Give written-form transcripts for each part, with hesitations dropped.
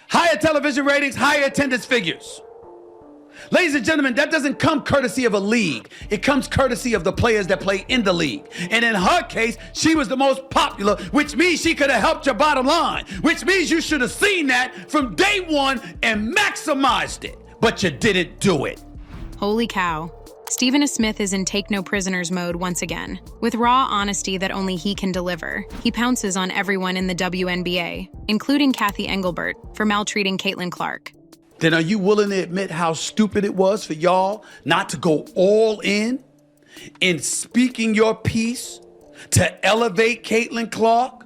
higher television ratings, higher attendance figures. Ladies and gentlemen, that doesn't come courtesy of a league. It comes courtesy of the players that play in the league. And in her case, she was the most popular, which means she could have helped your bottom line, which means you should have seen that from day one and maximized it. But you didn't do it. Holy cow. Stephen A. Smith is in take-no-prisoners mode once again. With raw honesty that only he can deliver, he pounces on everyone in the WNBA, including Cathy Engelbert, for maltreating Caitlin Clark. Then are you willing to admit how stupid it was for y'all not to go all in speaking your piece to elevate Caitlin Clark?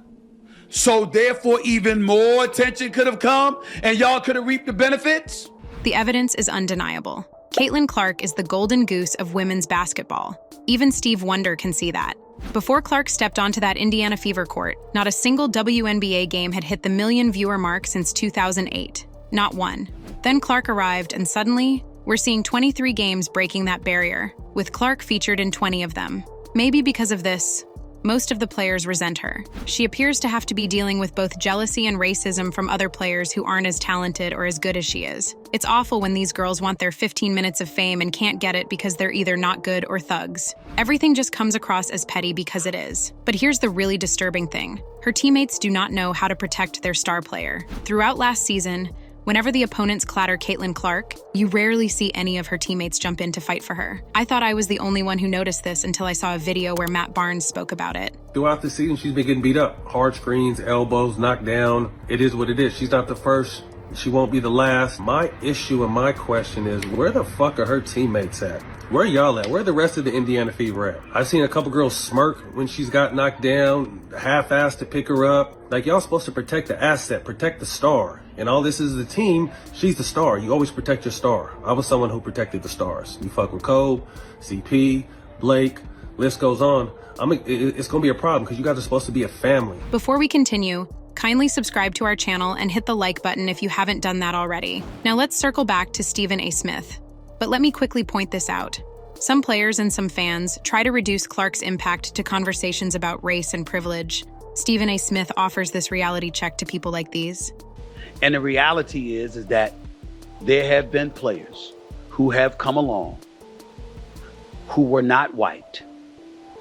So therefore even more attention could have come and y'all could have reaped the benefits? The evidence is undeniable. Caitlin Clark is the golden goose of women's basketball. Even Steve Wonder can see that. Before Clark stepped onto that Indiana Fever court, not a single WNBA game had hit the million-viewer mark since 2008. Not one. Then Clark arrived, and suddenly, we're seeing 23 games breaking that barrier, with Clark featured in 20 of them. Maybe because of this, most of the players resent her. She appears to have to be dealing with both jealousy and racism from other players who aren't as talented or as good as she is. It's awful when these girls want their 15 minutes of fame and can't get it because they're either not good or thugs. Everything just comes across as petty because it is. But here's the really disturbing thing. Her teammates do not know how to protect their star player. Throughout last season, whenever the opponents clatter Caitlin Clark, you rarely see any of her teammates jump in to fight for her. I thought I was the only one who noticed this until I saw a video where Matt Barnes spoke about it. Throughout the season, she's been getting beat up. Hard screens, elbows, knocked down. It is what it is. She's not the first. She won't be the last. My issue and my question is, where the fuck are her teammates at? Where y'all at? Where the rest of the Indiana Fever at? I've seen a couple girls smirk when she's got knocked down, half-assed to pick her up. Like, y'all supposed to protect the asset, protect the star. And all this is the team. She's the star. You always protect your star. I was someone who protected the stars. You fuck with Cole, CP, Blake, list goes on. It's going to be a problem because you guys are supposed to be a family. Before we continue, kindly subscribe to our channel and hit the like button if you haven't done that already. Now let's circle back to Stephen A. Smith. But let me quickly point this out. Some players and some fans try to reduce Clark's impact to conversations about race and privilege. Stephen A. Smith offers this reality check to people like these. And the reality is that there have been players who have come along who were not white,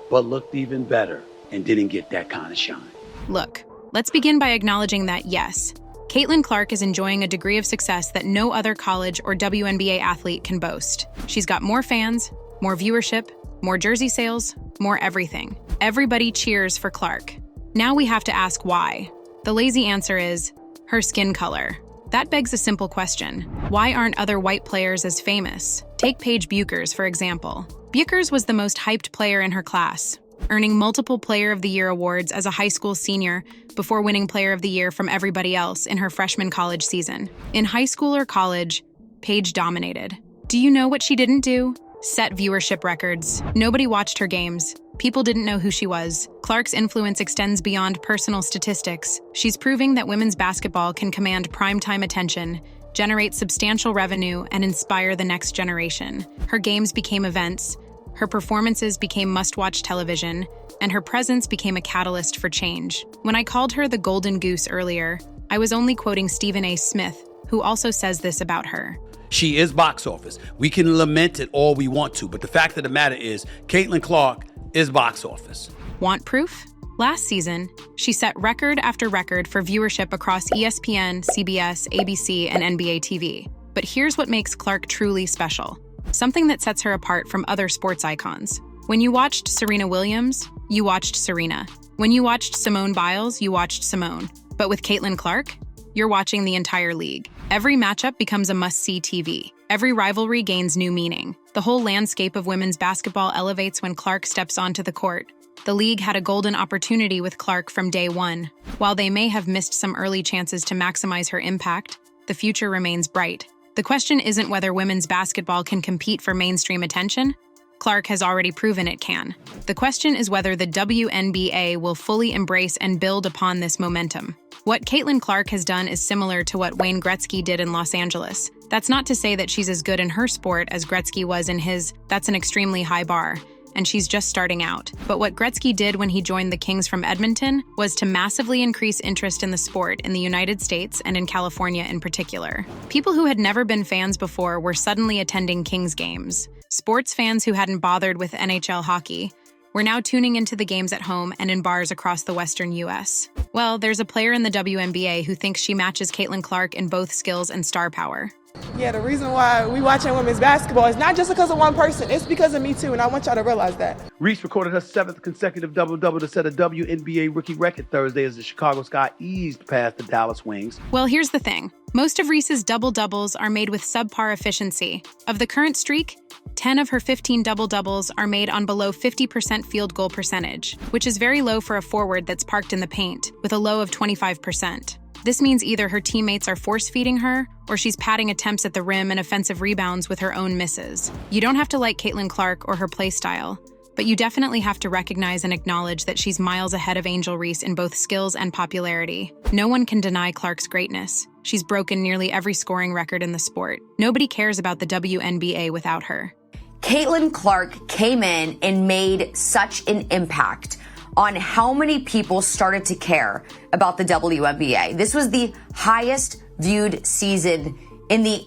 but looked even better and didn't get that kind of shine. Look, let's begin by acknowledging that yes, Caitlin Clark is enjoying a degree of success that no other college or WNBA athlete can boast. She's got more fans, more viewership, more jersey sales, more everything. Everybody cheers for Clark. Now we have to ask why. The lazy answer is her skin color. That begs a simple question. Why aren't other white players as famous? Take Paige Bueckers, for example. Bueckers was the most hyped player in her class, earning multiple Player of the Year awards as a high school senior before winning Player of the Year from everybody else in her freshman college season. In high school or college, Paige dominated. Do you know what she didn't do? Set viewership records. Nobody watched her games. People didn't know who she was. Clark's influence extends beyond personal statistics. She's proving that women's basketball can command primetime attention, generate substantial revenue, and inspire the next generation. Her games became events, her performances became must-watch television, and her presence became a catalyst for change. When I called her the golden goose earlier, I was only quoting Stephen A. Smith, who also says this about her. She is box office. We can lament it all we want to, but the fact of the matter is, Caitlin Clark is box office. Want proof? Last season, she set record after record for viewership across ESPN, CBS, ABC, and NBA TV. But here's what makes Clark truly special. Something that sets her apart from other sports icons. When you watched Serena Williams, you watched Serena. When you watched Simone Biles, you watched Simone. But with Caitlin Clark, you're watching the entire league. Every matchup becomes a must-see TV. Every rivalry gains new meaning. The whole landscape of women's basketball elevates when Clark steps onto the court. The league had a golden opportunity with Clark from day one. While they may have missed some early chances to maximize her impact, the future remains bright. The question isn't whether women's basketball can compete for mainstream attention. Clark has already proven it can. The question is whether the WNBA will fully embrace and build upon this momentum. What Caitlin Clark has done is similar to what Wayne Gretzky did in Los Angeles. That's not to say that she's as good in her sport as Gretzky was in his. That's an extremely high bar. and she's just starting out. But what Gretzky did when he joined the Kings from Edmonton was to massively increase interest in the sport in the United States and in California in particular. People who had never been fans before were suddenly attending Kings games. Sports fans who hadn't bothered with NHL hockey were now tuning into the games at home and in bars across the western U.S. Well, there's a player in the WNBA who thinks she matches Caitlin Clark in both skills and star power. Yeah, the reason why we watching women's basketball is not just because of one person. It's because of me too, and I want y'all to realize that. Reese recorded her 7th consecutive double-double to set a WNBA rookie record Thursday as the Chicago Sky eased past the Dallas Wings. Well, here's the thing. Most of Reese's double-doubles are made with subpar efficiency. Of the current streak, 10 of her 15 double-doubles are made on below 50% field goal percentage, which is very low for a forward that's parked in the paint, with a low of 25%. This means either her teammates are force-feeding her, or she's padding attempts at the rim and offensive rebounds with her own misses. You don't have to like Caitlin Clark or her play style, but you definitely have to recognize and acknowledge that she's miles ahead of Angel Reese in both skills and popularity. No one can deny Clark's greatness. She's broken nearly every scoring record in the sport. Nobody cares about the WNBA without her. Caitlin Clark came in and made such an impact on how many people started to care about the WNBA. This was the highest viewed season in the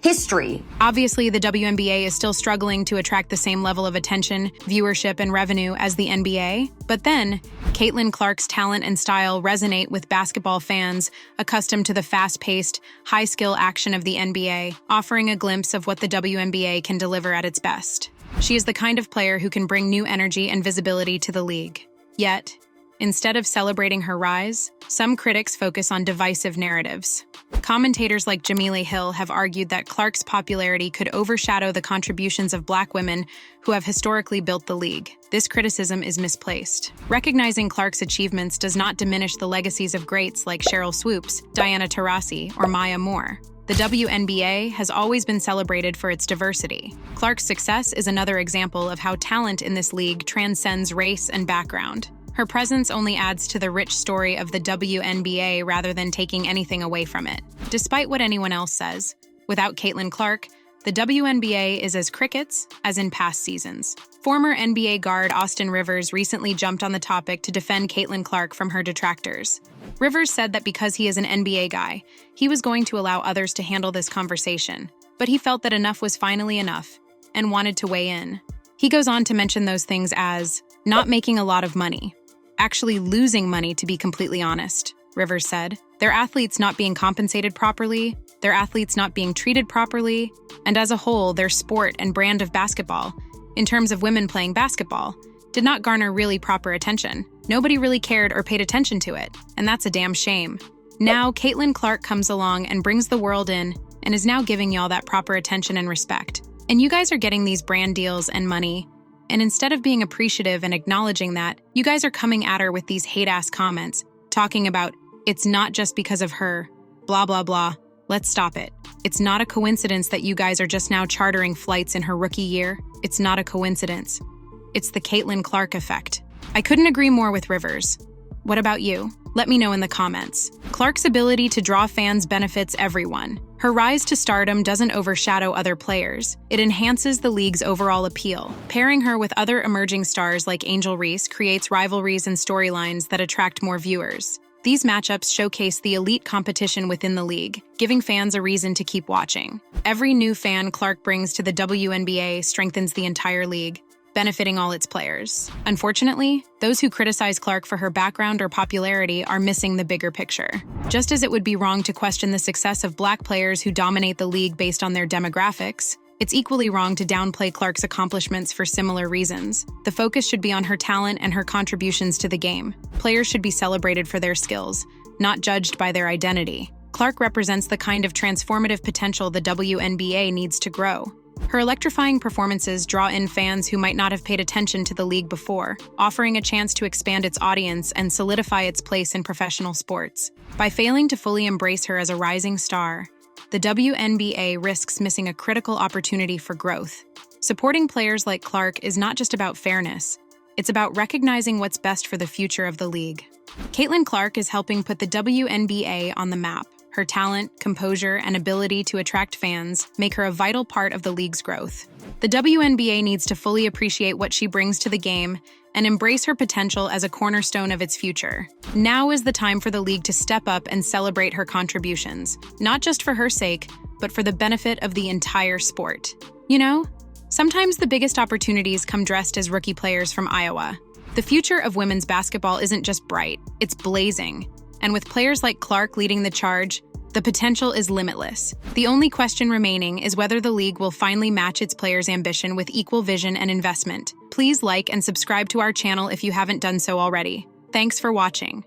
history. Obviously, the WNBA is still struggling to attract the same level of attention, viewership, and revenue as the NBA. But then, Caitlin Clark's talent and style resonate with basketball fans accustomed to the fast-paced, high-skill action of the NBA, offering a glimpse of what the WNBA can deliver at its best. She is the kind of player who can bring new energy and visibility to the league. Yet, instead of celebrating her rise, some critics focus on divisive narratives. Commentators like Jamila Hill have argued that Clark's popularity could overshadow the contributions of Black women who have historically built the league. This criticism is misplaced. Recognizing Clark's achievements does not diminish the legacies of greats like Cheryl Swoops, Diana Taurasi, or Maya Moore. The WNBA has always been celebrated for its diversity. Clark's success is another example of how talent in this league transcends race and background. Her presence only adds to the rich story of the WNBA rather than taking anything away from it. Despite what anyone else says, without Caitlin Clark, the WNBA is as crickets as in past seasons. Former NBA guard Austin Rivers recently jumped on the topic to defend Caitlin Clark from her detractors. Rivers said that because he is an NBA guy, he was going to allow others to handle this conversation, but he felt that enough was finally enough and wanted to weigh in. He goes on to mention those things as not making a lot of money, actually losing money to be completely honest, Rivers said. Their athletes not being compensated properly, their athletes not being treated properly, and as a whole, their sport and brand of basketball, in terms of women playing basketball, did not garner really proper attention. Nobody really cared or paid attention to it, and that's a damn shame. Now, Caitlin Clark comes along and brings the world in and is now giving y'all that proper attention and respect. And you guys are getting these brand deals and money, and instead of being appreciative and acknowledging that, you guys are coming at her with these hate-ass comments, talking about, it's not just because of her, blah, blah, blah. Let's stop it. It's not a coincidence that you guys are just now chartering flights in her rookie year. It's not a coincidence. It's the Caitlin Clark effect. I couldn't agree more with Rivers. What about you? Let me know in the comments. Clark's ability to draw fans benefits everyone. Her rise to stardom doesn't overshadow other players. It enhances the league's overall appeal. Pairing her with other emerging stars like Angel Reese creates rivalries and storylines that attract more viewers. These matchups showcase the elite competition within the league, giving fans a reason to keep watching. Every new fan Clark brings to the WNBA strengthens the entire league, benefiting all its players. Unfortunately, those who criticize Clark for her background or popularity are missing the bigger picture. Just as it would be wrong to question the success of Black players who dominate the league based on their demographics, it's equally wrong to downplay Clark's accomplishments for similar reasons. The focus should be on her talent and her contributions to the game. Players should be celebrated for their skills, not judged by their identity. Clark represents the kind of transformative potential the WNBA needs to grow. Her electrifying performances draw in fans who might not have paid attention to the league before, offering a chance to expand its audience and solidify its place in professional sports. By failing to fully embrace her as a rising star, the WNBA risks missing a critical opportunity for growth. Supporting players like Clark is not just about fairness, it's about recognizing what's best for the future of the league. Caitlin Clark is helping put the WNBA on the map. Her talent, composure, and ability to attract fans make her a vital part of the league's growth. The WNBA needs to fully appreciate what she brings to the game and embrace her potential as a cornerstone of its future. Now is the time for the league to step up and celebrate her contributions, not just for her sake, but for the benefit of the entire sport. You know, sometimes the biggest opportunities come dressed as rookie players from Iowa. The future of women's basketball isn't just bright, it's blazing. And with players like Clark leading the charge, the potential is limitless. The only question remaining is whether the league will finally match its players' ambition with equal vision and investment. Please like and subscribe to our channel if you haven't done so already. Thanks for watching.